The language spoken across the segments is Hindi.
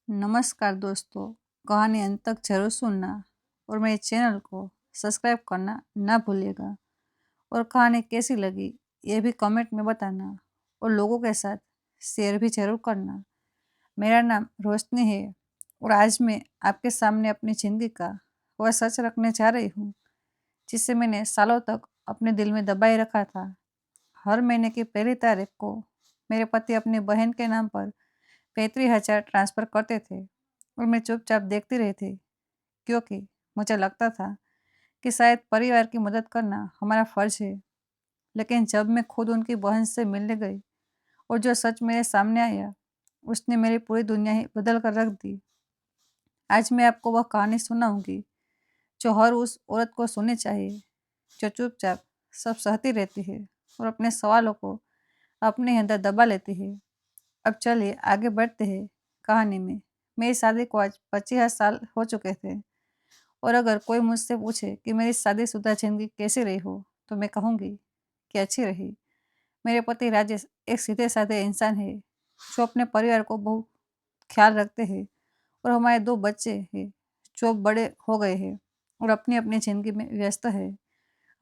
नमस्कार दोस्तों, कहानी अंत तक जरूर सुनना और मेरे चैनल को सब्सक्राइब करना ना भूलिएगा। और कहानी कैसी लगी ये भी कमेंट में बताना और लोगों के साथ शेयर भी जरूर करना। मेरा नाम रोशनी है और आज मैं आपके सामने अपनी ज़िंदगी का वह सच रखने जा रही हूँ जिसे मैंने सालों तक अपने दिल में दबाए रखा था। हर महीने की पहली तारीख को मेरे पति अपनी बहन के नाम पर 35,000 ट्रांसफ़र करते थे और मैं चुपचाप देखती रही थी, क्योंकि मुझे लगता था कि शायद परिवार की मदद करना हमारा फ़र्ज़ है। लेकिन जब मैं खुद उनकी बहन से मिलने गई और जो सच मेरे सामने आया, उसने मेरी पूरी दुनिया ही बदल कर रख दी। आज मैं आपको वह कहानी सुनाऊंगी जो हर उस औरत को सुननी चाहिए, जो चुपचाप सब सहती रहती है और अपने सवालों को अपने अंदर दबा लेती है। अब चलिए आगे बढ़ते हैं कहानी में। मेरी शादी को आज 25 साल हो चुके थे और अगर कोई मुझसे पूछे कि मेरी शादीशुदा ज़िंदगी कैसी रही हो, तो मैं कहूँगी कि अच्छी रही। मेरे पति राजेश एक सीधे-साधे इंसान है, जो अपने परिवार को बहुत ख्याल रखते हैं और हमारे 2 बच्चे हैं, जो बड़े हो गए हैं और अपनी-अपनी ज़िंदगी में व्यस्त है।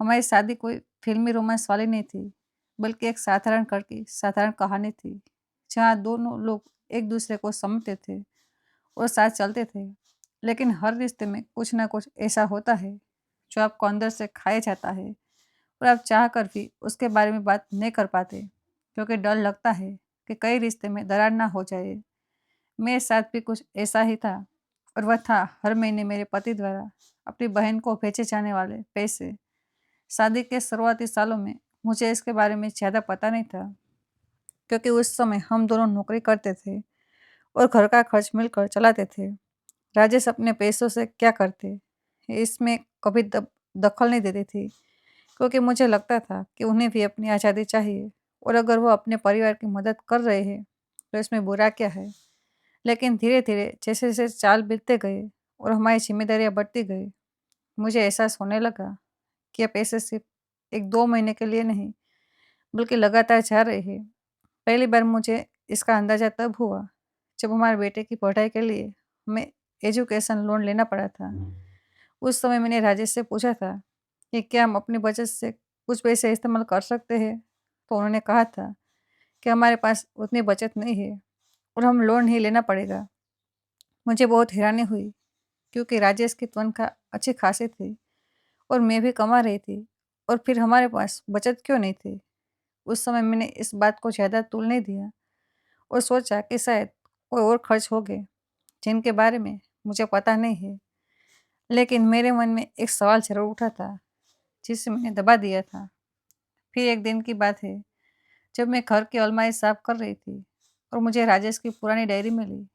हमारी शादी कोई फ़िल्मी रोमांस वाली नहीं थी, बल्कि एक साधारण घर की साधारण कहानी थी, जहाँ दोनों लोग एक-दूसरे को समझते थे और साथ चलते थे। लेकिन हर रिश्ते में कुछ ना कुछ ऐसा होता है, जो आपको अंदर से खाए जाता है और आप चाह कर भी उसके बारे में बात नहीं कर पाते, क्योंकि डर लगता है कि कई रिश्ते में दरार ना हो जाए। मेरे साथ भी कुछ ऐसा ही था और वह था हर महीने मेरे पति द्वारा अपनी बहन को भेजे जाने वाले पैसे। शादी के शुरुआती सालों में मुझे इसके बारे में ज़्यादा पता नहीं था, क्योंकि उस समय हम दोनों नौकरी करते थे और घर का खर्च मिलकर चलाते थे। राजेश अपने पैसों से क्या करते, इसमें कभी दखल नहीं देती थी, क्योंकि मुझे लगता था कि उन्हें भी अपनी आज़ादी चाहिए और अगर वो अपने परिवार की मदद कर रहे हैं, तो इसमें बुरा क्या है। लेकिन धीरे-धीरे जैसे-जैसे साल बीतते गए और हमारी ज़िम्मेदारियाँ बढ़ती गई, मुझे एहसास होने लगा कि ये पैसे सिर्फ 1-2 महीने के लिए नहीं, बल्कि लगातार जा रहे हैं। पहली बार मुझे इसका अंदाज़ा तब हुआ, जब हमारे बेटे की पढ़ाई के लिए हमें एजुकेशन लोन लेना पड़ा था। उस समय मैंने राजेश से पूछा था कि क्या हम अपनी बचत से कुछ पैसे इस्तेमाल कर सकते हैं? तो उन्होंने कहा था कि हमारे पास उतनी बचत नहीं है और हम लोन ही लेना पड़ेगा। मुझे बहुत हैरानी हुई, क्योंकि राजेश की तनख्वाह अच्छी खासी थी और मैं भी कमा रही थी, और फिर हमारे पास बचत क्यों नहीं थी? उस समय मैंने इस बात को ज़्यादा तूल नहीं दिया और सोचा कि शायद कोई और खर्च हो गए, जिनके बारे में मुझे पता नहीं है। लेकिन मेरे मन में एक सवाल ज़रूर उठा था, जिसे मैंने दबा दिया था। फिर एक दिन की बात है, जब मैं घर की अलमारी साफ कर रही थी और मुझे राजेश की पुरानी डायरी मिली,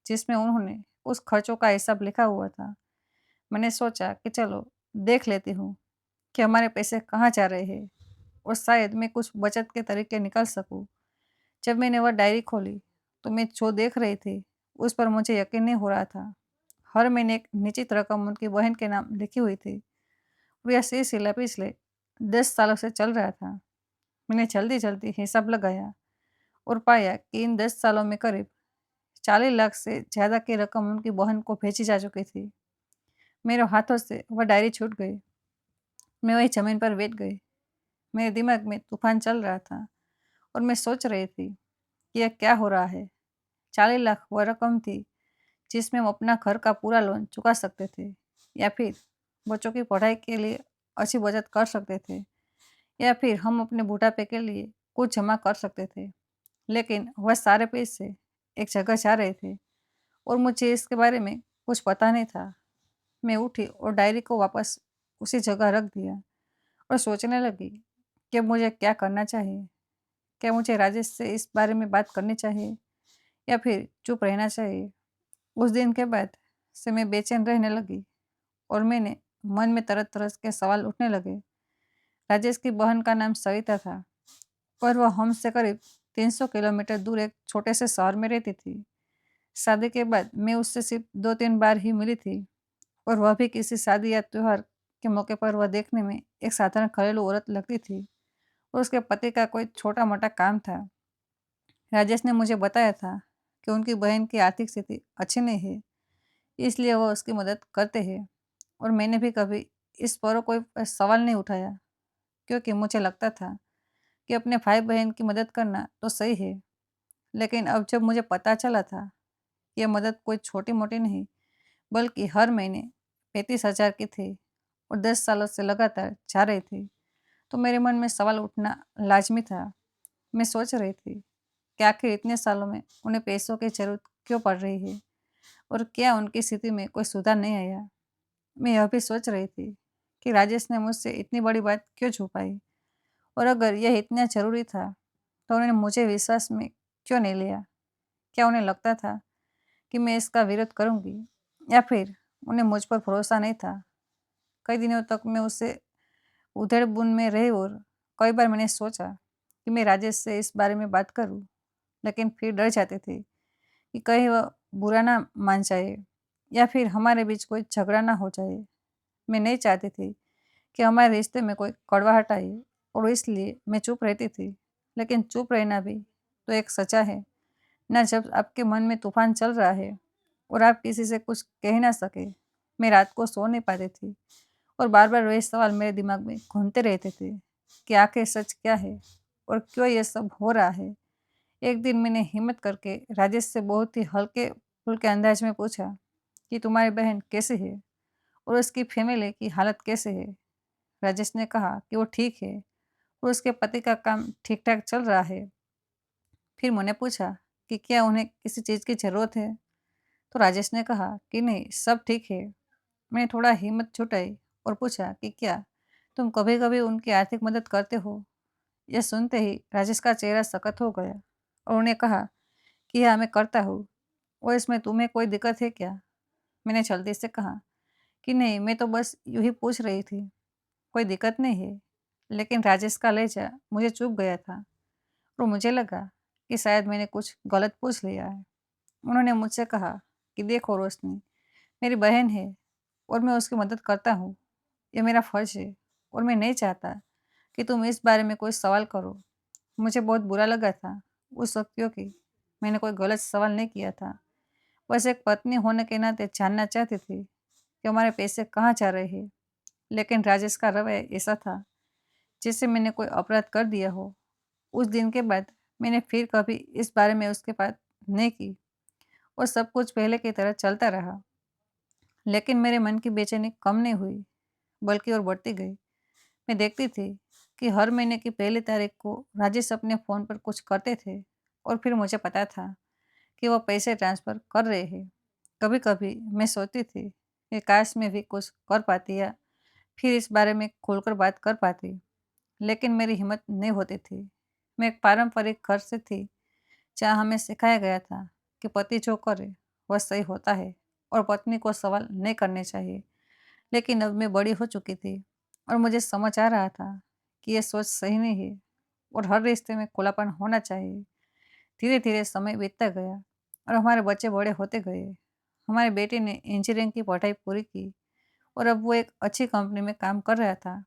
जिसमें उन्होंने उस खर्चों का हिसाब लिखा हुआ था। मैंने सोचा कि चलो देख लेती हूँ कि हमारे पैसे कहाँ जा रहे हैं और शायद मैं कुछ बचत के तरीके निकाल सकूँ। जब मैंने वह डायरी खोली, तो मैं जो देख रही थी, उस पर मुझे यकीन नहीं हो रहा था। हर महीने एक निश्चित रकम उनकी बहन के नाम लिखी हुई थी। वह सिलसिला पिछले 10 सालों से चल रहा था। मैंने जल्दी-जल्दी हिसाब लगाया और पाया कि इन 10 सालों में करीब 40 लाख से ज़्यादा की रकम उनकी बहन को भेजी जा चुकी थी। मेरे हाथों से वह डायरी छूट गई। मैं वहीं ज़मीन पर बैठ गई। मेरे दिमाग में तूफान चल रहा था और मैं सोच रही थी कि यह क्या हो रहा है। 40 लाख वह रकम थी जिसमें हम अपना घर का पूरा लोन चुका सकते थे, या फिर बच्चों की पढ़ाई के लिए अच्छी बचत कर सकते थे, या फिर हम अपने बुढ़ापे के लिए कुछ जमा कर सकते थे। लेकिन वह सारे पैसे एक जगह जा रहे थे और मुझे इसके बारे में कुछ पता नहीं था। मैं उठी और डायरी को वापस उसी जगह रख दिया और सोचने लगी कि अब मुझे क्या करना चाहिए। क्या मुझे राजेश से इस बारे में बात करनी चाहिए या फिर चुप रहना चाहिए? उस दिन के बाद से मैं बेचैन रहने लगी और मैंने मन में तरह-तरह के सवाल उठने लगे। राजेश की बहन का नाम सविता था और वह हमसे करीब 300 किलोमीटर दूर एक छोटे से शहर में रहती थी। शादी के बाद मैं उससे सिर्फ 2-3 बार ही मिली थी, और वह भी किसी शादी या त्योहार के मौके पर। वह देखने में एक साधारण घरेलू औरत लगती थी और उसके पति का कोई छोटा-मोटा काम था। राजेश ने मुझे बताया था कि उनकी बहन की आर्थिक स्थिति अच्छी नहीं है, इसलिए वह उसकी मदद करते हैं। और मैंने भी कभी इस पर कोई सवाल नहीं उठाया, क्योंकि मुझे लगता था कि अपने भाई-बहन की मदद करना तो सही है। लेकिन अब जब मुझे पता चला था कि यह मदद कोई छोटी-मोटी नहीं, बल्कि हर महीने 35,000 की थी और 10 सालों से लगातार जा रही थी, तो मेरे मन में सवाल उठना लाज़मी था। मैं सोच रही थी कि आखिर इतने सालों में उन्हें पैसों की ज़रूरत क्यों पड़ रही है और क्या उनकी स्थिति में कोई सुधार नहीं आया? मैं यह भी सोच रही थी कि राजेश ने मुझसे इतनी बड़ी बात क्यों छुपाई, और अगर यह इतना ज़रूरी था, तो उन्होंने मुझे विश्वास में क्यों नहीं लिया? क्या उन्हें लगता था कि मैं इसका विरोध करूँगी, या फिर उन्हें मुझ पर भरोसा नहीं था? कई दिनों तक मैं उससे उधेड़-बुन में रही और कई बार मैंने सोचा कि मैं राजेश से इस बारे में बात करूँ, लेकिन फिर डर जाती थी कि कहीं वह बुरा ना मान जाए या फिर हमारे बीच कोई झगड़ा ना हो जाए। मैं नहीं चाहती थी कि हमारे रिश्ते में कोई कड़वाहट आए, और इसलिए मैं चुप रहती थी। लेकिन चुप रहना भी तो एक सज़ा है ना, जब आपके मन में तूफान चल रहा है और आप किसी से कुछ कह ना सके। मैं रात को सो नहीं पाती थी और बार-बार वही सवाल मेरे दिमाग में घूमते रहते थे कि आखिर सच क्या है और क्यों ये सब हो रहा है। एक दिन मैंने हिम्मत करके राजेश से बहुत ही हल्के-फुल्के अंदाज में पूछा कि तुम्हारी बहन कैसी है और उसकी फैमिली की हालत कैसे है? राजेश ने कहा कि वो ठीक है और उसके पति का काम ठीक-ठाक चल रहा है। फिर मैंने पूछा कि क्या उन्हें किसी चीज़ की ज़रूरत है? तो राजेश ने कहा कि नहीं, सब ठीक है। मैंने थोड़ा हिम्मत जुटाई और पूछा कि क्या तुम कभी-कभी उनकी आर्थिक मदद करते हो? यह सुनते ही राजेश का चेहरा सख्त हो गया और उन्होंने कहा कि हाँ, मैं करता हूँ। और इसमें तुम्हें कोई दिक्कत है क्या? मैंने जल्दी से कहा कि नहीं, मैं तो बस यूँ ही पूछ रही थी, कोई दिक्कत नहीं है। लेकिन राजेश का लहज़ा मुझे चुभ गया था और मुझे लगा कि शायद मैंने कुछ गलत पूछ लिया है। उन्होंने मुझसे कहा कि देखो रोशनी, मेरी बहन है और मैं उसकी मदद करता हूँ। ये मेरा फ़र्ज़ है और मैं नहीं चाहता कि तुम इस बारे में कोई सवाल करो। मुझे बहुत बुरा लगा था उस वक़्त, क्योंकि मैंने कोई गलत सवाल नहीं किया था। बस एक पत्नी होने के नाते जानना चाहती थी कि हमारे पैसे कहाँ जा रहे हैं। लेकिन राजेश का रवैया ऐसा था जैसे मैंने कोई अपराध कर दिया हो। उस दिन के बाद मैंने फिर कभी इस बारे में उसके बात नहीं की और सब कुछ पहले की तरह चलता रहा। लेकिन मेरे मन की बेचैनी कम नहीं हुई, बल्कि और बढ़ती गई। मैं देखती थी कि हर महीने की पहली तारीख को राजेश अपने फ़ोन पर कुछ करते थे और फिर मुझे पता था कि वो पैसे ट्रांसफ़र कर रहे हैं। कभी-कभी मैं सोचती थी कि काश मैं भी कुछ कर पाती या फिर इस बारे में खुलकर बात कर पाती, लेकिन मेरी हिम्मत नहीं होती थी। मैं एक पारंपरिक घर से थी, जहाँ हमें सिखाया गया था कि पति जो करे वह सही होता है और पत्नी को सवाल नहीं करने चाहिए। लेकिन अब मैं बड़ी हो चुकी थी और मुझे समझ आ रहा था कि ये सोच सही नहीं है और हर रिश्ते में खुलापन होना चाहिए। धीरे-धीरे समय बीतता गया और हमारे बच्चे बड़े होते गए। हमारे बेटे ने इंजीनियरिंग की पढ़ाई पूरी की और अब वो एक अच्छी कंपनी में काम कर रहा था,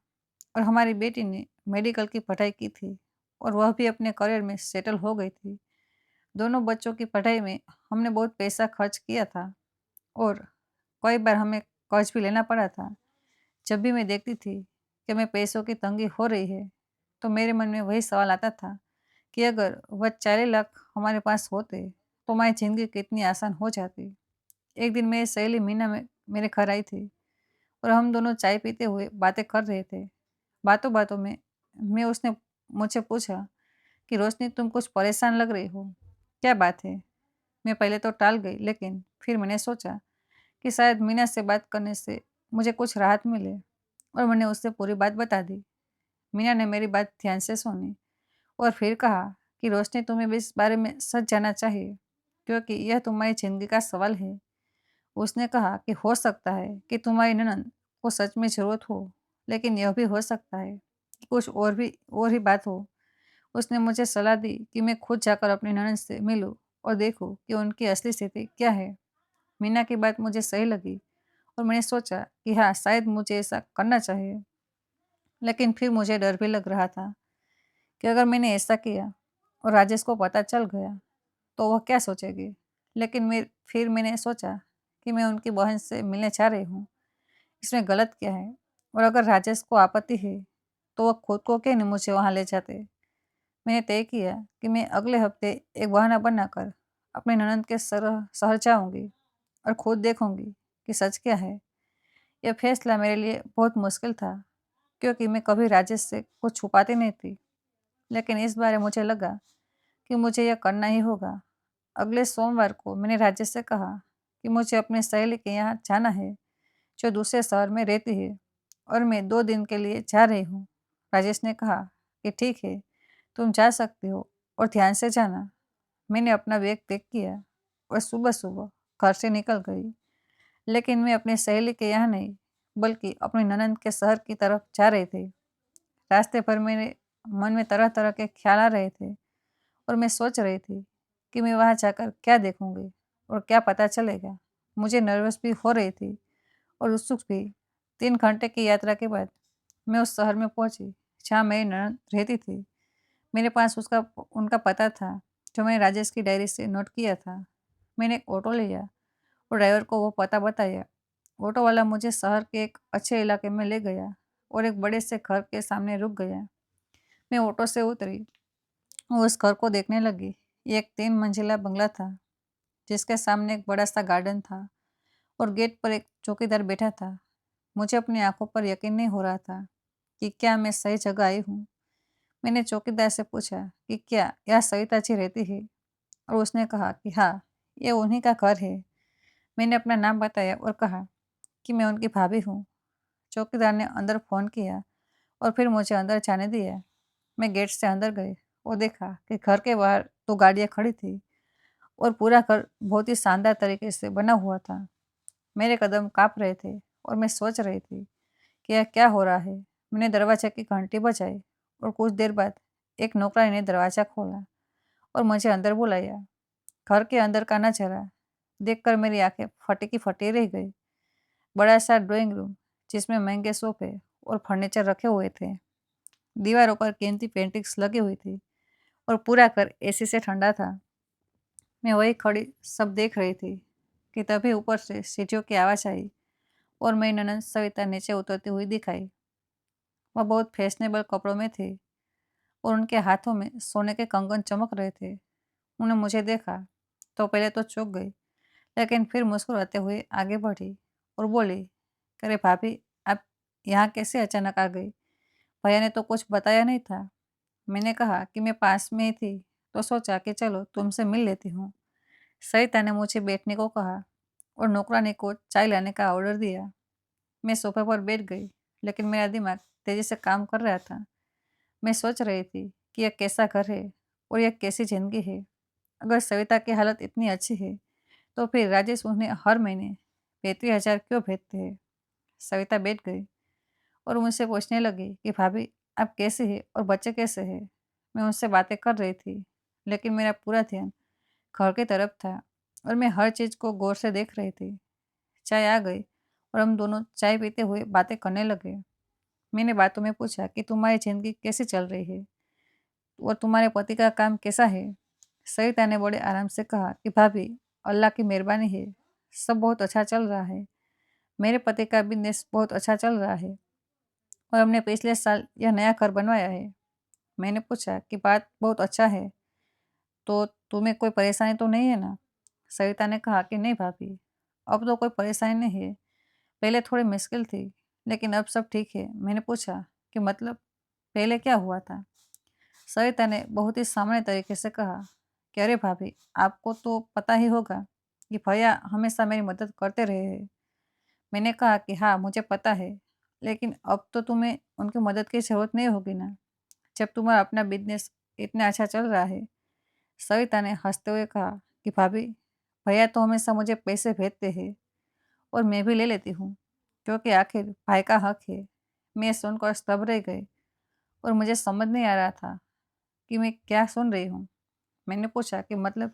और हमारी बेटी ने मेडिकल की पढ़ाई की थी और वह भी अपने करियर में सेटल हो गई थी। दोनों बच्चों की पढ़ाई में हमने बहुत पैसा खर्च किया था और कई बार हमें कर्ज भी लेना पड़ा था। जब भी मैं देखती थी कि हमें पैसों की तंगी हो रही है, तो मेरे मन में वही सवाल आता था कि अगर वह 40 लाख हमारे पास होते, तो हमारी ज़िंदगी कितनी आसान हो जाती। एक दिन मेरी सहेली मीना में मेरे घर आई थी और हम दोनों चाय पीते हुए बातें कर रहे थे। बातों-बातों में मैं उसने मुझसे पूछा कि रोशनी, तुम कुछ परेशान लग रही हो, क्या बात है? मैं पहले तो टाल गई, लेकिन फिर मैंने सोचा कि शायद मीना से बात करने से मुझे कुछ राहत मिले, और मैंने उससे पूरी बात बता दी। मीना ने मेरी बात ध्यान से सुनी और फिर कहा कि रोशनी, तुम्हें भी इस बारे में सच जानना चाहिए, क्योंकि यह तुम्हारी ज़िंदगी का सवाल है। उसने कहा कि हो सकता है कि तुम्हारी ननद को सच में ज़रूरत हो, लेकिन यह भी हो सकता है कि कुछ और ही बात हो। उसने मुझे सलाह दी कि मैं खुद जाकर अपनी ननद से मिलूँ और देखूँ कि उनकी असली स्थिति क्या है। मीना की बात मुझे सही लगी और मैंने सोचा कि हाँ, शायद मुझे ऐसा करना चाहिए। लेकिन फिर मुझे डर भी लग रहा था कि अगर मैंने ऐसा किया और राजेश को पता चल गया, तो वह क्या सोचेगी? लेकिन फिर मैंने सोचा कि मैं उनकी बहन से मिलने जा रही हूँ, इसमें गलत क्या है? और अगर राजेश को आपत्ति है, तो वो खुद को क्यों नहीं मुझे वहाँ ले जाते? मैंने तय किया कि मैं अगले हफ्ते एक बहाना बनाकर अपनी ननद के शहर जाऊँगी और खुद देखूँगी कि सच क्या है। यह फैसला मेरे लिए बहुत मुश्किल था, क्योंकि मैं कभी राजेश से कुछ छुपाती नहीं थी। लेकिन इस बार मुझे लगा कि मुझे यह करना ही होगा। अगले सोमवार को मैंने राजेश से कहा कि मुझे अपनी सहेली के यहाँ जाना है, जो दूसरे शहर में रहती है, और मैं 2 दिन के लिए जा रही हूँ। राजेश ने कहा कि ठीक है, तुम जा सकते हो और ध्यान से जाना। मैंने अपना बैग पैक किया और सुबह-सुबह घर से निकल गई। लेकिन मैं अपनी सहेली के यहाँ नहीं, बल्कि अपनी ननद के शहर की तरफ जा रही थी। रास्ते भर मेरे मन में तरह-तरह के ख्याल आ रहे थे और मैं सोच रही थी कि मैं वहाँ जाकर क्या देखूँगी और क्या पता चलेगा। मुझे नर्वस भी हो रही थी और उत्सुक भी। 3 घंटे की यात्रा के बाद मैं उस शहर में पहुँची, जहाँ मेरी ननद रहती थी। मेरे पास उनका पता था, जो मैंने राजेश की डायरी से नोट किया था। मैंने एक ऑटो लिया और ड्राइवर को वो पता बताया। ऑटो वाला मुझे शहर के एक अच्छे इलाके में ले गया और एक बड़े से घर के सामने रुक गया। मैं ऑटो से उतरी और उस घर को देखने लगी। ये एक 3 मंजिला बंगला था, जिसके सामने एक बड़ा सा गार्डन था और गेट पर एक चौकीदार बैठा था। मुझे अपनी आंखों पर यकीन नहीं हो रहा था कि क्या मैं सही जगह आई हूँ। मैंने चौकीदार से पूछा कि क्या यहाँ सविता जी रहती है, और उसने कहा कि हाँ, ये उन्हीं का घर है। मैंने अपना नाम बताया और कहा कि मैं उनकी भाभी हूँ। चौकीदार ने अंदर फ़ोन किया और फिर मुझे अंदर जाने दिया। मैं गेट से अंदर गई और देखा कि घर के बाहर 2 गाड़ियाँ खड़ी थी और पूरा घर बहुत ही शानदार तरीके से बना हुआ था। मेरे कदम काँप रहे थे और मैं सोच रही थी कि यह क्या हो रहा है। मैंने दरवाजे की घंटी बजाई और कुछ देर बाद एक नौकरानी ने दरवाज़ा खोला और मुझे अंदर बुलाया। घर के अंदर का नज़ारा देखकर मेरी आँखें फटी की फटी रह गई। बड़ा सा ड्राइंग रूम, जिसमें महंगे सोफे और फर्नीचर रखे हुए थे। दीवारों पर कीमती पेंटिंग्स लगी हुई थी और पूरा घर एसी से ठंडा था। मैं वही खड़ी सब देख रही थी कि तभी ऊपर से सीढ़ियों की आवाज़ आई और मेरी ननद सविता नीचे उतरती हुई दिखाई। वह बहुत फैशनेबल कपड़ों में थी और उनके हाथों में सोने के कंगन चमक रहे थे। उन्होंने मुझे देखा तो पहले तो चौंक गई, लेकिन फिर मुस्कुराते हुए आगे बढ़ी और बोली, अरे भाभी, आप यहाँ कैसे अचानक आ गई? भैया ने तो कुछ बताया नहीं था। मैंने कहा कि मैं पास में ही थी, तो सोचा कि चलो तुमसे मिल लेती हूँ। सरिता ने मुझे बैठने को कहा और नौकरानी को चाय लाने का ऑर्डर दिया। मैं सोफे पर बैठ गई, लेकिन मेरा दिमाग तेजी से काम कर रहा था। मैं सोच रही थी कि यह कैसा घर है और यह कैसी जिंदगी है। अगर सविता की हालत इतनी अच्छी है, तो फिर राजेश उन्हें हर महीने 35,000 क्यों भेजते हैं? सविता बैठ गई और मुझसे पूछने लगी कि भाभी, आप कैसे हैं और बच्चे कैसे हैं? मैं उनसे बातें कर रही थी, लेकिन मेरा पूरा ध्यान घर की तरफ था और मैं हर चीज़ को गौर से देख रही थी। चाय आ गई और हम दोनों चाय पीते हुए बातें करने लगे। मैंने बातों में पूछा कि तुम्हारी ज़िंदगी कैसी चल रही है और तुम्हारे पति का काम कैसा है? सविता ने बड़े आराम से कहा कि भाभी, अल्लाह की मेहरबानी है, सब बहुत अच्छा चल रहा है। मेरे पति का बिज़नेस बहुत अच्छा चल रहा है और हमने पिछले साल यह नया घर बनवाया है। मैंने पूछा कि बात बहुत अच्छा है, तो तुम्हें कोई परेशानी तो नहीं है ना? सविता ने कहा कि नहीं भाभी, अब तो कोई परेशानी नहीं है। पहले थोड़ी मुश्किल थी, लेकिन अब सब ठीक है। मैंने पूछा कि मतलब पहले क्या हुआ था? सविता ने बहुत ही सामान्य तरीके से कहा कि अरे भाभी, आपको तो पता ही होगा कि भैया हमेशा मेरी मदद करते रहे हैं। मैंने कहा कि हाँ, मुझे पता है, लेकिन अब तो तुम्हें उनकी मदद की ज़रूरत नहीं होगी ना, जब तुम्हारा अपना बिज़नेस इतना अच्छा चल रहा है। सविता ने हंसते हुए कहा कि भाभी, भैया तो हमेशा मुझे पैसे भेजते हैं और मैं भी ले लेती हूँ, क्योंकि आखिर भाई का हक है। मैं सुनकर स्तब्ध रह गई और मुझे समझ नहीं आ रहा था कि मैं क्या सुन रही हूँ। मैंने पूछा कि मतलब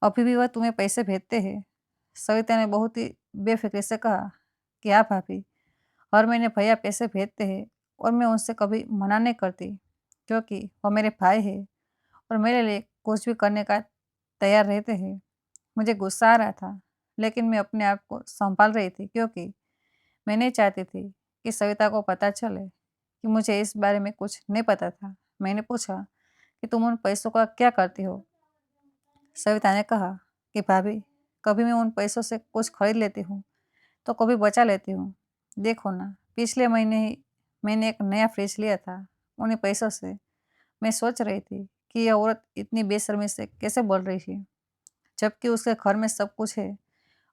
अभी भी वह तुम्हें पैसे भेजते हैं? सविता ने बहुत ही बेफिक्री से कहा कि हाँ भाभी, हर महीने भैया पैसे भेजते हैं और मैं उनसे कभी मना नहीं करती, क्योंकि वो मेरे भाई है और मेरे लिए कुछ भी करने का तैयार रहते हैं। मुझे गुस्सा आ रहा था, लेकिन मैं अपने आप को संभाल रही थी क्योंकि मैं नहीं चाहती थी कि सविता को पता चले कि मुझे इस बारे में कुछ नहीं पता था। मैंने पूछा कि तुम उन पैसों का क्या करती हो? सविता ने कहा कि भाभी, कभी मैं उन पैसों से कुछ खरीद लेती हूँ तो कभी बचा लेती हूँ। देखो ना, पिछले महीने ही मैंने एक नया फ्रिज लिया था उन्हीं पैसों से। मैं सोच रही थी कि यह औरत इतनी बेशर्मी से कैसे बोल रही है, जबकि उसके घर में सब कुछ है,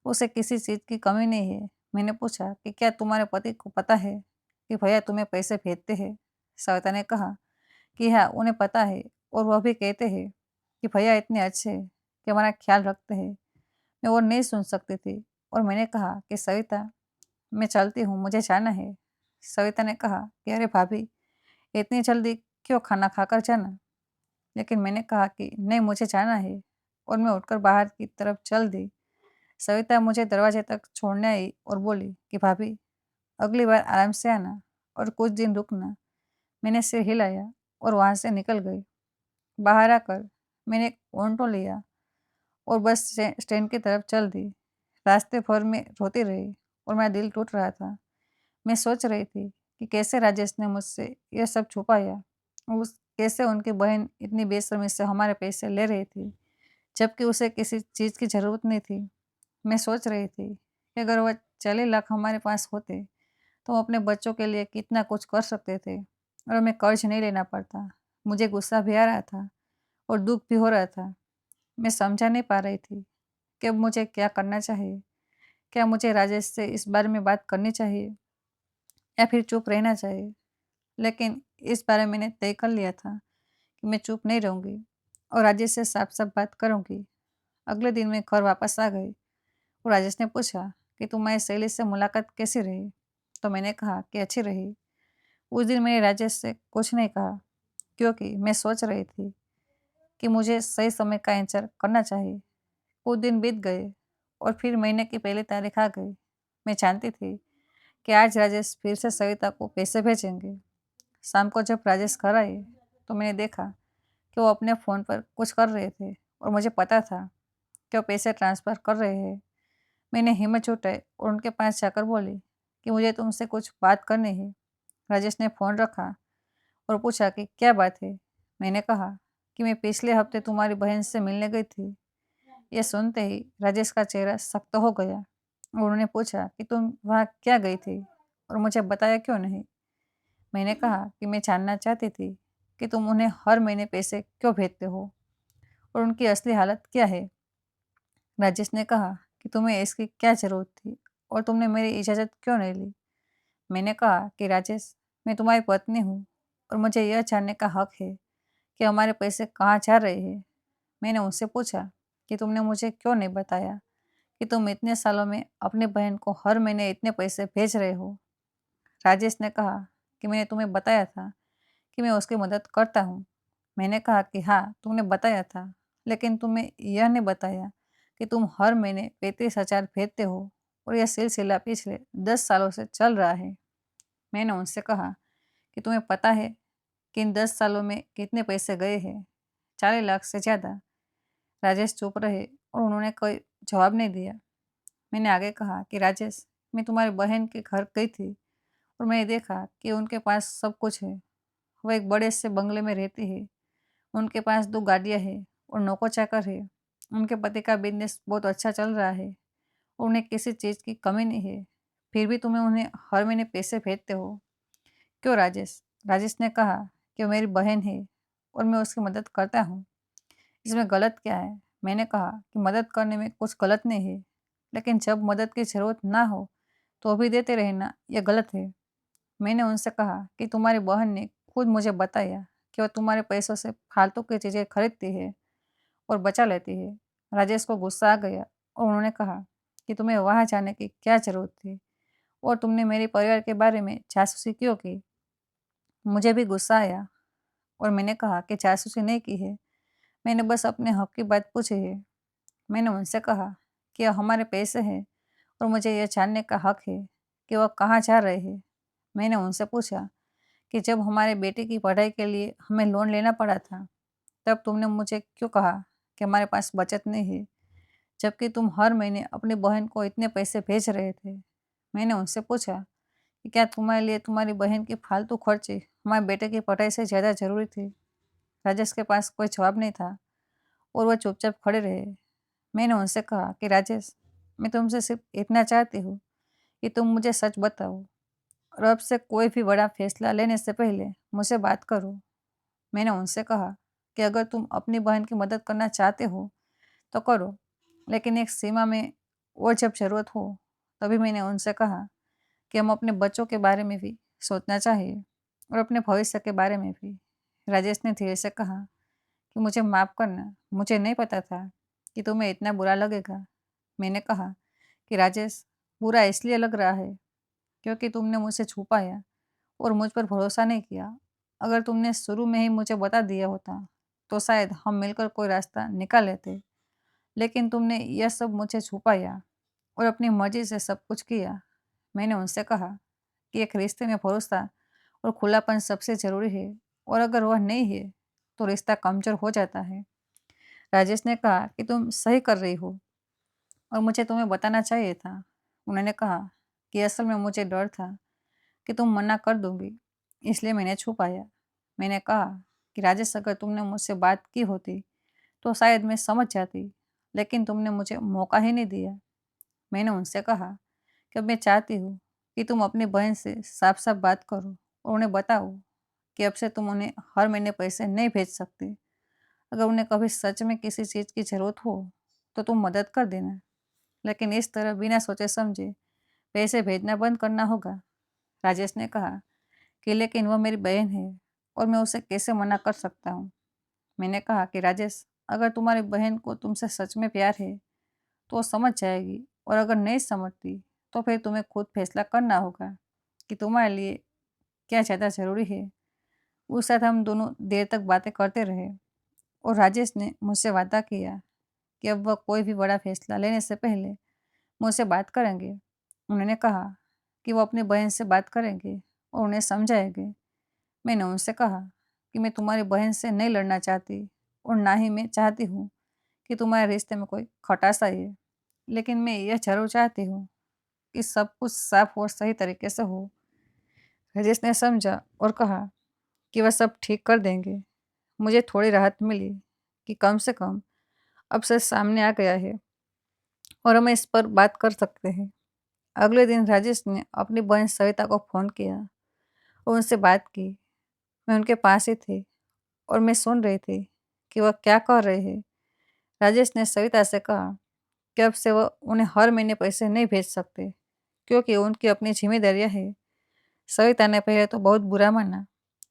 उसे किसी चीज़ की कमी नहीं है। मैंने पूछा कि क्या तुम्हारे पति को पता है कि भैया तुम्हें पैसे भेजते हैं? सविता ने कहा कि हाँ, उन्हें पता है और वह भी कहते हैं कि भैया इतने अच्छे हैं कि हमारा ख्याल रखते हैं। मैं और नहीं सुन सकती थी और मैंने कहा कि सविता, मैं चलती हूँ, मुझे जाना है। सविता ने कहा कि अरे भाभी, इतनी जल्दी क्यों, खाना खाकर जाना। लेकिन मैंने कहा कि नहीं, मुझे जाना है और मैं उठकर बाहर की तरफ चल दी। सविता मुझे दरवाजे तक छोड़ने आई और बोली कि भाभी, अगली बार आराम से आना और कुछ दिन रुकना। मैंने सिर हिलाया और वहाँ से निकल गई। बाहर आकर मैंने एक ऑटो लिया और बस स्टैंड की तरफ चल दी। रास्ते भर में रोती रही और मेरा दिल टूट रहा था। मैं सोच रही थी कि कैसे राजेश ने मुझसे यह सब छुपाया। उस कैसे उनकी बहन इतनी बेशर्मी से हमारे पैसे ले रही थी, जबकि उसे किसी चीज़ की ज़रूरत नहीं थी। मैं सोच रही थी कि अगर वह 40 लाख हमारे पास होते तो हम अपने बच्चों के लिए कितना कुछ कर सकते थे और हमें कर्ज नहीं लेना पड़ता। मुझे गुस्सा भी आ रहा था और दुख भी हो रहा था। मैं समझा नहीं पा रही थी कि अब मुझे क्या करना चाहिए। क्या मुझे राजेश से इस बारे में बात करनी चाहिए या फिर चुप रहना चाहिए? लेकिन इस बारे मैंने तय कर लिया था कि मैं चुप नहीं रहूँगी और राजेश से साफ साफ बात करूँगी। अगले दिन मैं घर वापस आ गई और राजेश ने पूछा कि तुम्हारी सहेली से मुलाकात कैसी रही? तो मैंने कहा कि अच्छी रही। उस दिन मैंने राजेश से कुछ नहीं कहा क्योंकि मैं सोच रही थी कि मुझे सही समय का इंतजार करना चाहिए। कुछ दिन बीत गए और फिर महीने की पहली तारीख आ गई। मैं जानती थी कि आज राजेश फिर से सविता को पैसे भेजेंगे। शाम को जब राजेश घर आए तो मैंने देखा कि वो अपने फ़ोन पर कुछ कर रहे थे और मुझे पता था कि वो पैसे ट्रांसफ़र कर रहे हैं। मैंने हिम्मत जुटाई और उनके पास जाकर बोली कि मुझे तुमसे कुछ बात करनी है। राजेश ने फ़ोन रखा और पूछा कि क्या बात है? मैंने कहा कि मैं पिछले हफ्ते तुम्हारी बहन से मिलने गई थी। यह सुनते ही राजेश का चेहरा सख्त हो गया और उन्होंने पूछा कि तुम वहाँ क्या गई थी और मुझे बताया क्यों नहीं? मैंने कहा कि मैं जानना चाहती थी कि तुम उन्हें हर महीने पैसे क्यों भेजते हो और उनकी असली हालत क्या है। राजेश ने कहा कि तुम्हें इसकी क्या ज़रूरत थी और तुमने मेरी इजाज़त क्यों नहीं ली। मैंने कहा कि राजेश, मैं तुम्हारी पत्नी हूँ और मुझे यह जानने का हक है कि हमारे पैसे कहाँ जा रहे हैं। मैंने उनसे पूछा कि तुमने मुझे क्यों नहीं बताया कि तुम इतने सालों में अपनी बहन को हर महीने इतने पैसे भेज रहे हो। राजेश ने कहा कि मैंने तुम्हें बताया था कि मैं उसकी मदद करता हूँ। मैंने कहा कि हाँ, तुमने बताया था, लेकिन तुमने यह नहीं बताया कि तुम हर महीने 35,000 भेजते हो और यह सिलसिला पिछले 10 सालों से चल रहा है। मैंने उनसे कहा कि तुम्हें पता है कि इन 10 सालों में कितने पैसे गए हैं? 40 लाख से ज़्यादा। राजेश चुप रहे और उन्होंने कोई जवाब नहीं दिया। मैंने आगे कहा कि राजेश, मैं तुम्हारी बहन के घर गई थी और मैंने देखा कि उनके पास सब कुछ है। वो एक बड़े से बंगले में रहती है। उनके पास 2 गाड़ियाँ हैं और नौकर-चाकर है। उनके पति का बिज़नेस बहुत अच्छा चल रहा है और उन्हें किसी चीज़ की कमी नहीं है। फिर भी तुम्हें उन्हें हर महीने पैसे भेजते हो। क्यों राजेश? राजेश ने कहा कि वो मेरी बहन है और मैं उसकी मदद करता हूँ। इसमें गलत क्या है? मैंने कहा कि मदद करने में कुछ गलत नहीं है, लेकिन जब मदद की ज़रूरत ना हो, तो भी देते रहना, यह गलत है। मैंने उनसे कहा कि तुम्हारी बहन ने खुद मुझे बताया कि वह तुम्हारे पैसों से फालतू की चीज़ें खरीदती है और बचा लेती है। राजेश को गुस्सा आ गया और उन्होंने कहा कि तुम्हें वहाँ जाने की क्या ज़रूरत थी और तुमने मेरे परिवार के बारे में जासूसी क्यों की? मुझे भी गुस्सा आया और मैंने कहा कि जासूसी नहीं की है, मैंने बस अपने हक की बात पूछी है। मैंने उनसे कहा कि यह हमारे पैसे हैं और मुझे यह जानने का हक है कि वह कहाँ जा रहे हैं। मैंने उनसे पूछा कि जब हमारे बेटे की पढ़ाई के लिए हमें लोन लेना पड़ा था, तब तुमने मुझे क्यों कहा कि हमारे पास बचत नहीं है? जबकि तुम हर महीने अपनी बहन को इतने पैसे भेज रहे थे। मैंने उनसे पूछा कि क्या तुम्हारे लिए तुम्हारी बहन की फालतू खर्चे हमारे बेटे की पढ़ाई से ज़्यादा ज़रूरी थी? राजेश के पास कोई जवाब नहीं था और वह चुपचाप खड़े रहे। मैंने उनसे कहा कि राजेश, मैं तुमसे सिर्फ इतना चाहती हूँ कि तुम मुझे सच बताओ और अब से कोई भी बड़ा फैसला लेने से पहले मुझसे बात करो। मैंने उनसे कहा कि अगर तुम अपनी बहन की मदद करना चाहते हो तो करो, लेकिन एक सीमा में और जब ज़रूरत हो। तभी मैंने उनसे कहा कि हम अपने बच्चों के बारे में भी सोचना चाहिए और अपने भविष्य के बारे में भी। राजेश ने धीरे से कहा कि मुझे माफ़ करना, मुझे नहीं पता था कि तुम्हें इतना बुरा लगेगा। मैंने कहा कि राजेश, बुरा इसलिए लग रहा है क्योंकि तुमने मुझसे छुपाया और मुझ पर भरोसा नहीं किया। अगर तुमने शुरू में ही मुझे बता दिया होता तो शायद हम मिलकर कोई रास्ता निकाल लेते, लेकिन तुमने यह सब मुझे छुपाया और अपनी मर्जी से सब कुछ किया। मैंने उनसे कहा कि एक रिश्ते में भरोसा और खुलापन सबसे ज़रूरी है और अगर वह नहीं है तो रिश्ता कमज़ोर हो जाता है। राजेश ने कहा कि तुम सही कर रही हो और मुझे तुम्हें बताना चाहिए था। उन्होंने कहा कि असल में मुझे डर था कि तुम मना कर दोगी, इसलिए मैंने छुपाया। मैंने कहा कि राजेश, अगर तुमने मुझसे बात की होती तो शायद मैं समझ जाती, लेकिन तुमने मुझे मौका ही नहीं दिया। मैंने उनसे कहा कि अब मैं चाहती हूँ कि तुम अपनी बहन से साफ साफ बात करो और उन्हें बताओ कि अब से तुम उन्हें हर महीने पैसे नहीं भेज सकते। अगर उन्हें कभी सच में किसी चीज़ की ज़रूरत हो तो तुम मदद कर देना, लेकिन इस तरह बिना सोचे समझे पैसे भेजना बंद करना होगा। राजेश ने कहा कि लेकिन वह मेरी बहन है और मैं उसे कैसे मना कर सकता हूँ। मैंने कहा कि राजेश, अगर तुम्हारी बहन को तुमसे सच में प्यार है तो वो समझ जाएगी और अगर नहीं समझती तो फिर तुम्हें खुद फैसला करना होगा कि तुम्हारे लिए क्या ज़्यादा ज़रूरी है। उस साथ हम दोनों देर तक बातें करते रहे और राजेश ने मुझसे वादा किया कि अब वह कोई भी बड़ा फैसला लेने से पहले मुझसे बात करेंगे। उन्होंने कहा कि वो अपनी बहन से बात करेंगे और उन्हें समझाएंगे। मैंने उनसे कहा कि मैं तुम्हारी बहन से नहीं लड़ना चाहती और ना ही मैं चाहती हूँ कि तुम्हारे रिश्ते में कोई खटास आए, लेकिन मैं यह ज़रूर चाहती हूँ कि सब कुछ साफ और सही तरीके से हो। राजेश ने समझा और कहा कि वह सब ठीक कर देंगे। मुझे थोड़ी राहत मिली कि कम से कम अब सच सामने आ गया है और हम इस पर बात कर सकते हैं। अगले दिन राजेश ने अपनी बहन सविता को फ़ोन किया और उनसे बात की। मैं उनके पास ही थी और मैं सुन रही थी कि वह क्या कह रहे हैं। राजेश ने सविता से कहा कि अब से वह उन्हें हर महीने पैसे नहीं भेज सकते क्योंकि उनकी अपनी जिम्मेदारियां हैं। सविता ने पहले तो बहुत बुरा माना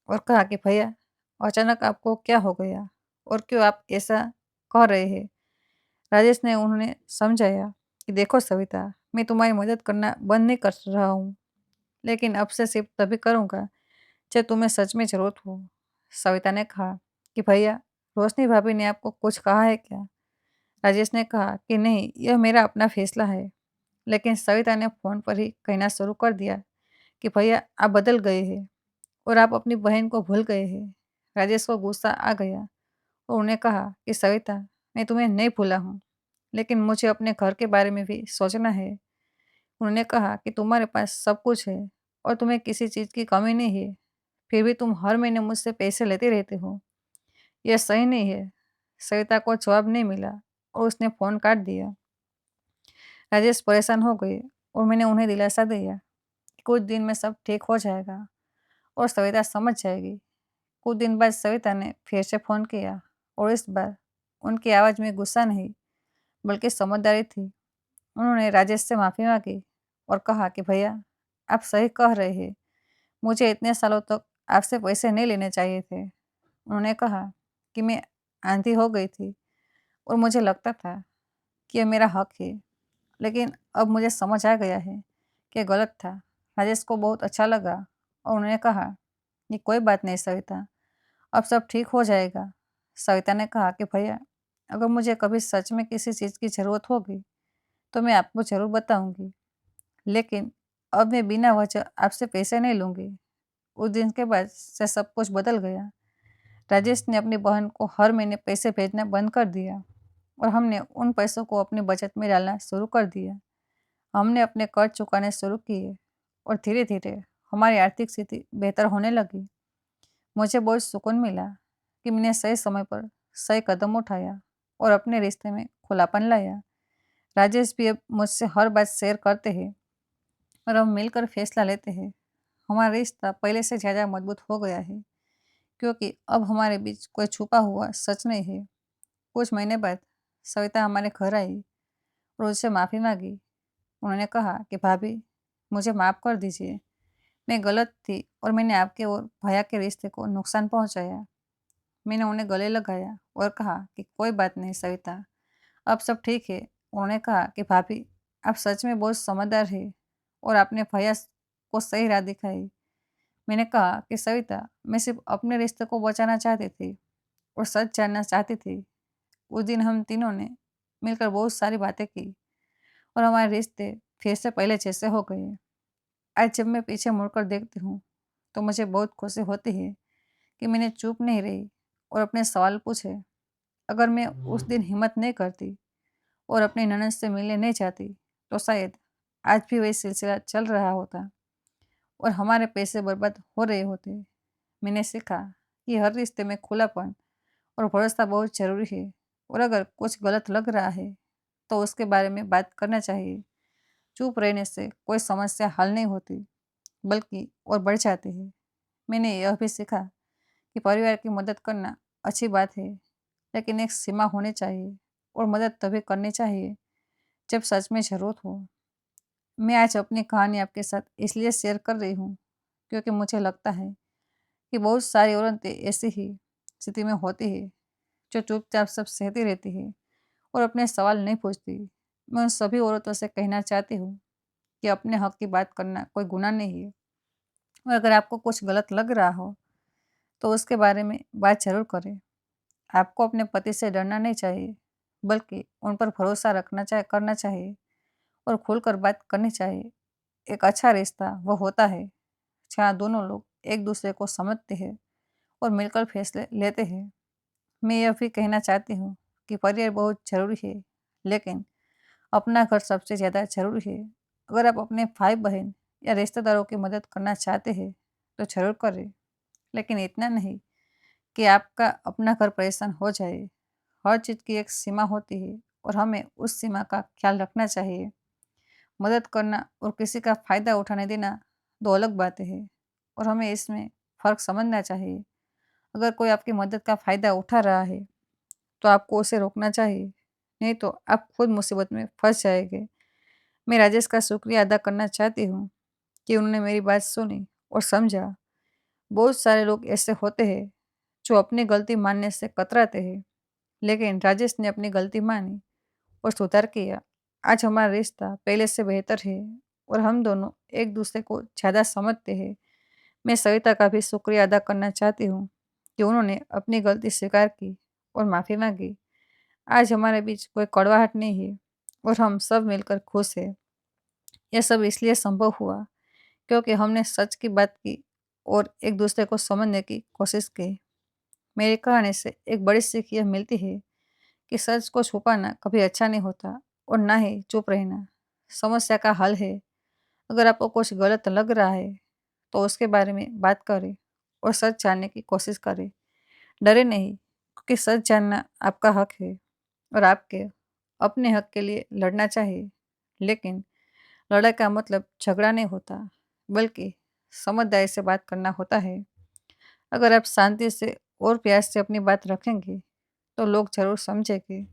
और कहा कि भैया, अचानक आपको क्या हो गया और क्यों आप ऐसा कह रहे हैं। राजेश ने उन्हें समझाया कि देखो सविता, मैं तुम्हारी मदद करना बंद नहीं कर रहा हूँ, लेकिन अब से सिर्फ तभी करूँगा जब तुम्हें सच में ज़रूरत हो। सविता ने कहा कि भैया, रोशनी भाभी ने आपको कुछ कहा है क्या? राजेश ने कहा कि नहीं, यह मेरा अपना फैसला है। लेकिन सविता ने फ़ोन पर ही कहना शुरू कर दिया कि भैया, आप बदल गए हैं और आप अपनी बहन को भूल गए हैं। राजेश को गुस्सा आ गया और उन्हें कहा कि सविता, मैं तुम्हें नहीं भूला हूँ, लेकिन मुझे अपने घर के बारे में भी सोचना है। उन्होंने कहा कि तुम्हारे पास सब कुछ है और तुम्हें किसी चीज़ की कमी नहीं है, फिर भी तुम हर महीने मुझसे पैसे लेते रहते हो। यह सही नहीं है। सविता को जवाब नहीं मिला और उसने फ़ोन काट दिया। राजेश परेशान हो गए और मैंने उन्हें दिलासा दिया कि कुछ दिन में सब ठीक हो जाएगा और सविता समझ जाएगी। कुछ दिन बाद सविता ने फिर से फ़ोन किया और इस बार उनकी आवाज़ में गुस्सा नहीं बल्कि समझदारी थी। उन्होंने राजेश से माफ़ी मांगी और कहा कि भैया, आप सही कह रहे हैं, मुझे इतने सालों तक आपसे पैसे नहीं लेने चाहिए थे। उन्होंने कहा कि मैं आंधी हो गई थी और मुझे लगता था कि यह मेरा हक है, लेकिन अब मुझे समझ आ गया है कि यह गलत था। राजेश को बहुत अच्छा लगा और उन्होंने कहा कि कोई बात नहीं सविता, अब सब ठीक हो जाएगा। सविता ने कहा कि भैया, अगर मुझे कभी सच में किसी चीज़ की ज़रूरत होगी तो मैं आपको ज़रूर बताऊंगी, लेकिन अब मैं बिना वजह आपसे पैसे नहीं लूँगी। उस दिन के बाद से सब कुछ बदल गया। राजेश ने अपनी बहन को हर महीने पैसे भेजना बंद कर दिया और हमने उन पैसों को अपनी बचत में डालना शुरू कर दिया। हमने अपने कर्ज चुकाने शुरू किए और धीरे धीरे हमारी आर्थिक स्थिति बेहतर होने लगी। मुझे बहुत सुकून मिला कि मैंने सही समय पर सही कदम उठाया और अपने रिश्ते में खुलापन लाया। राजेश भी अब मुझसे हर बात शेयर करते हैं और हम मिलकर फैसला लेते हैं। हमारा रिश्ता पहले से ज़्यादा मजबूत हो गया है क्योंकि अब हमारे बीच कोई छुपा हुआ सच नहीं है। कुछ महीने बाद सविता हमारे घर आई और उससे माफ़ी मांगी। उन्होंने कहा कि भाभी, मुझे माफ़ कर दीजिए, मैं गलत थी और मैंने आपके और भैया के रिश्ते को नुकसान पहुंचाया। मैंने उन्हें गले लगाया और कहा कि कोई बात नहीं सविता, अब सब ठीक है। उन्होंने कहा कि भाभी, आप सच में बहुत समझदार है और आपने भैया को सही राह दिखाई। मैंने कहा कि सविता, मैं सिर्फ अपने रिश्ते को बचाना चाहती थी और सच जानना चाहती थी। उस दिन हम तीनों ने मिलकर बहुत सारी बातें की और हमारे रिश्ते फिर से पहले जैसे हो गए। आज जब मैं पीछे मुड़कर देखती हूँ तो मुझे बहुत खुशी होती है कि मैंने चुप नहीं रही और अपने सवाल पूछे। अगर मैं उस दिन हिम्मत नहीं करती और अपनी ननद से मिलने नहीं चाहती तो शायद आज भी वही सिलसिला चल रहा होता और हमारे पैसे बर्बाद हो रहे होते। मैंने सीखा कि हर रिश्ते में खुलापन और भरोसा बहुत ज़रूरी है और अगर कुछ गलत लग रहा है तो उसके बारे में बात करना चाहिए। चुप रहने से कोई समस्या हल नहीं होती बल्कि और बढ़ जाती है। मैंने यह भी सीखा कि परिवार की मदद करना अच्छी बात है, लेकिन एक सीमा होनी चाहिए और मदद तभी करनी चाहिए जब सच में ज़रूरत हो। मैं आज अपनी कहानी आपके साथ इसलिए शेयर कर रही हूँ क्योंकि मुझे लगता है कि बहुत सारी औरतें ऐसी ही स्थिति में होती है जो चुपचाप सब सहती रहती है और अपने सवाल नहीं पूछती। मैं उन सभी औरतों से कहना चाहती हूँ कि अपने हक की बात करना कोई गुनाह नहीं है और अगर आपको कुछ गलत लग रहा हो तो उसके बारे में बात ज़रूर करें। आपको अपने पति से डरना नहीं चाहिए बल्कि उन पर भरोसा करना चाहिए और खुलकर बात करनी चाहिए। एक अच्छा रिश्ता वो होता है जहाँ दोनों लोग एक दूसरे को समझते हैं और मिलकर फैसले लेते हैं। मैं यह भी कहना चाहती हूँ कि परिवार बहुत ज़रूरी है, लेकिन अपना घर सबसे ज़्यादा ज़रूरी है। अगर आप अपने भाई बहन या रिश्तेदारों की मदद करना चाहते हैं तो ज़रूर करें, लेकिन इतना नहीं कि आपका अपना घर परेशान हो जाए। हर चीज़ की एक सीमा होती है और हमें उस सीमा का ख्याल रखना चाहिए। मदद करना और किसी का फ़ायदा उठाने देना दो अलग बातें हैं और हमें इसमें फ़र्क समझना चाहिए। अगर कोई आपकी मदद का फ़ायदा उठा रहा है तो आपको उसे रोकना चाहिए, नहीं तो आप खुद मुसीबत में फंस जाएंगे। मैं राजेश का शुक्रिया अदा करना चाहती हूँ कि उन्होंने मेरी बात सुनी और समझा। बहुत सारे लोग ऐसे होते हैं जो अपनी गलती मानने से कतराते हैं, लेकिन राजेश ने अपनी गलती मानी और सुधार किया। आज हमारा रिश्ता पहले से बेहतर है और हम दोनों एक दूसरे को ज़्यादा समझते हैं। मैं सविता का भी शुक्रिया अदा करना चाहती हूँ कि उन्होंने अपनी गलती स्वीकार की और माफ़ी मांगी। आज हमारे बीच कोई कड़वाहट नहीं है और हम सब मिलकर खुश हैं। यह सब इसलिए संभव हुआ क्योंकि हमने सच की बात की और एक दूसरे को समझने की कोशिश की। मेरी कहानी से एक बड़ी सीख यह मिलती है कि सच को छुपाना कभी अच्छा नहीं होता और ना ही चुप रहना समस्या का हल है। अगर आपको कुछ गलत लग रहा है तो उसके बारे में बात करें और सच जानने की कोशिश करें। डरे नहीं, क्योंकि सच जानना आपका हक है और आपके अपने हक के लिए लड़ना चाहिए। लेकिन लड़ाई का मतलब झगड़ा नहीं होता, बल्कि समझदारी से बात करना होता है। अगर आप शांति से और प्यार से अपनी बात रखेंगे तो लोग ज़रूर समझेंगे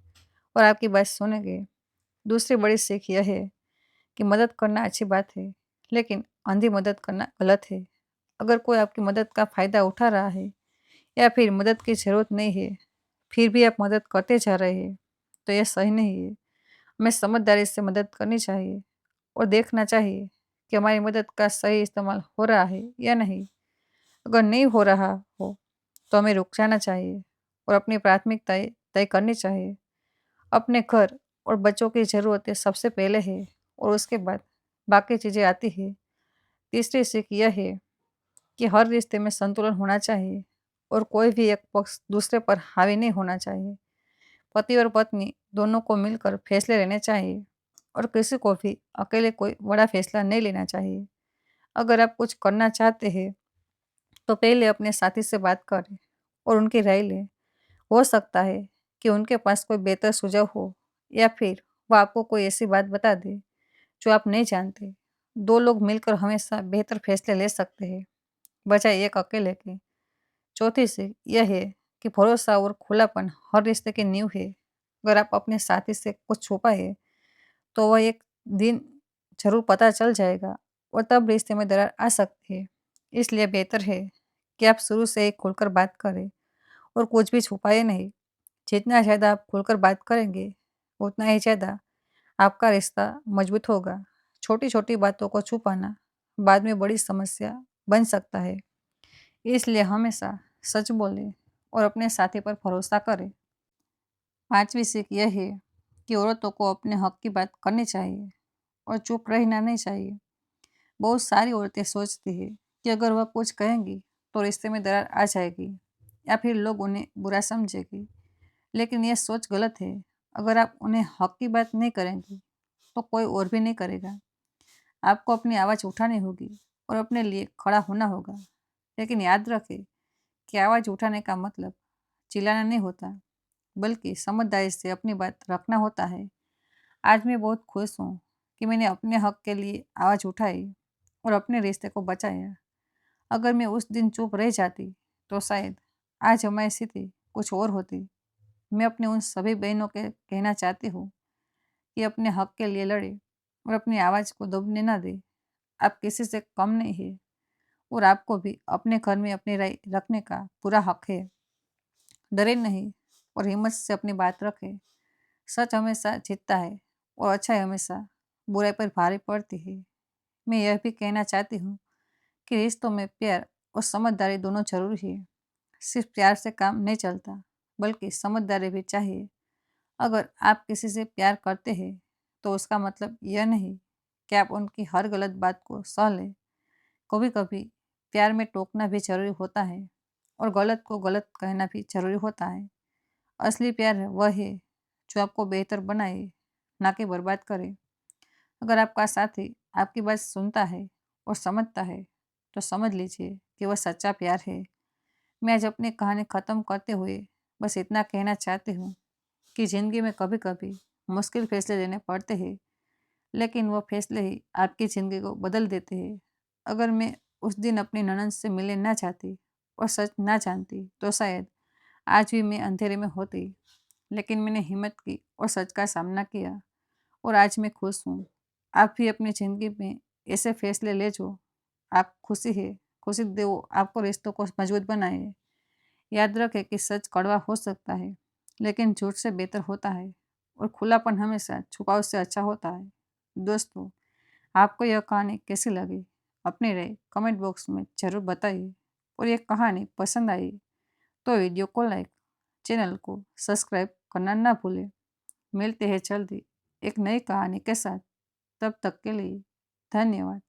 और आपकी बात सुनेंगे। दूसरी बड़ी सीख यह है कि मदद करना अच्छी बात है, लेकिन अंधी मदद करना गलत है। अगर कोई आपकी मदद का फ़ायदा उठा रहा है या फिर मदद की ज़रूरत नहीं है, फिर भी आप मदद करते जा रहे हैं, तो यह सही नहीं है। हमें समझदारी से मदद करनी चाहिए और देखना चाहिए कि हमारी मदद का सही इस्तेमाल हो रहा है या नहीं। अगर नहीं हो रहा हो तो हमें रुक जाना चाहिए और अपनी प्राथमिकताएं तय करनी चाहिए। अपने घर और बच्चों की ज़रूरतें सबसे पहले है और उसके बाद बाकी चीज़ें आती है। तीसरी सीख यह है कि हर रिश्ते में संतुलन होना चाहिए और कोई भी एक पक्ष दूसरे पर हावी नहीं होना चाहिए। पति और पत्नी दोनों को मिलकर फैसले लेने चाहिए और किसी को भी अकेले कोई बड़ा फैसला नहीं लेना चाहिए। अगर आप कुछ करना चाहते हैं तो पहले अपने साथी से बात करें और उनकी राय लें। हो सकता है कि उनके पास कोई बेहतर सुझाव हो या फिर वो आपको कोई ऐसी बात बता दे जो आप नहीं जानते। दो लोग मिलकर हमेशा बेहतर फैसले ले सकते हैं बजाय एक अकेले के। चौथी सीख यह है कि भरोसा और खुलापन हर रिश्ते की नींव है। अगर आप अपने साथी से कुछ छुपाए तो वह एक दिन जरूर पता चल जाएगा और तब रिश्ते में दरार आ सकती है। इसलिए बेहतर है कि आप शुरू से ही खुलकर बात करें और कुछ भी छुपाए नहीं। जितना ज़्यादा आप खुलकर बात करेंगे उतना ही ज़्यादा आपका रिश्ता मजबूत होगा। छोटी छोटी बातों को छुपाना बाद में बड़ी समस्या बन सकता है। इसलिए हमेशा सच बोलें और अपने साथी पर भरोसा करें। पांचवी सीख यह है कि औरतों को अपने हक की बात करनी चाहिए और चुप रहना नहीं चाहिए। बहुत सारी औरतें सोचती है कि अगर वह कुछ कहेंगी तो रिश्ते में दरार आ जाएगी या फिर लोग उन्हें बुरा समझेंगे। लेकिन यह सोच गलत है। अगर आप उन्हें हक की बात नहीं करेंगी तो कोई और भी नहीं करेगा। आपको अपनी आवाज़ उठानी होगी और अपने लिए खड़ा होना होगा। लेकिन याद रखें कि आवाज़ उठाने का मतलब चिल्लाना नहीं होता, बल्कि समझदारी से अपनी बात रखना होता है। आज मैं बहुत खुश हूँ कि मैंने अपने हक के लिए आवाज़ उठाई और अपने रिश्ते को बचाया। अगर मैं उस दिन चुप रह जाती तो शायद आज हमारी स्थिति कुछ और होती। मैं अपने उन सभी बहनों के कहना चाहती हूँ कि अपने हक के लिए लड़े और अपनी आवाज़ को दबने ना दे। आप किसी से कम नहीं है और आपको भी अपने घर में अपनी राय रखने का पूरा हक है। डरे नहीं और हिम्मत से अपनी बात रखें। सच हमेशा जीतता है और अच्छाई हमेशा बुराई पर भारी पड़ती है। मैं यह भी कहना चाहती हूँ कि रिश्तों में प्यार और समझदारी दोनों जरूरी है। सिर्फ प्यार से काम नहीं चलता, बल्कि समझदारी भी चाहिए। अगर आप किसी से प्यार करते हैं तो उसका मतलब यह नहीं कि आप उनकी हर गलत बात को सह लें। कभी कभी प्यार में टोकना भी जरूरी होता है और गलत को गलत कहना भी जरूरी होता है। असली प्यार वह है जो आपको बेहतर बनाए, ना कि बर्बाद करे। अगर आपका साथी आपकी बात सुनता है और समझता है तो समझ लीजिए कि वह सच्चा प्यार है। मैं आज अपनी कहानी ख़त्म करते हुए बस इतना कहना चाहती हूँ कि ज़िंदगी में कभी कभी मुश्किल फैसले लेने पड़ते हैं, लेकिन वो फैसले ही आपकी ज़िंदगी को बदल देते हैं। अगर मैं उस दिन अपनी ननद से मिलने ना चाहती और सच ना जानती तो शायद आज भी मैं अंधेरे में होती। लेकिन मैंने हिम्मत की और सच का सामना किया और आज मैं खुश हूँ। आप भी अपनी ज़िंदगी में ऐसे फैसले ले जो आप खुशी दो, आपको रिश्तों को मजबूत बनाए। याद रखें कि सच कड़वा हो सकता है, लेकिन झूठ से बेहतर होता है और खुलापन हमेशा छुपाव से अच्छा होता है। दोस्तों, आपको यह कहानी कैसी लगी? अपनी राय कमेंट बॉक्स में ज़रूर बताइए और ये कहानी पसंद आई तो वीडियो को लाइक, चैनल को सब्सक्राइब करना ना भूलें। मिलते हैं जल्दी एक नई कहानी के साथ। तब तक के लिए धन्यवाद।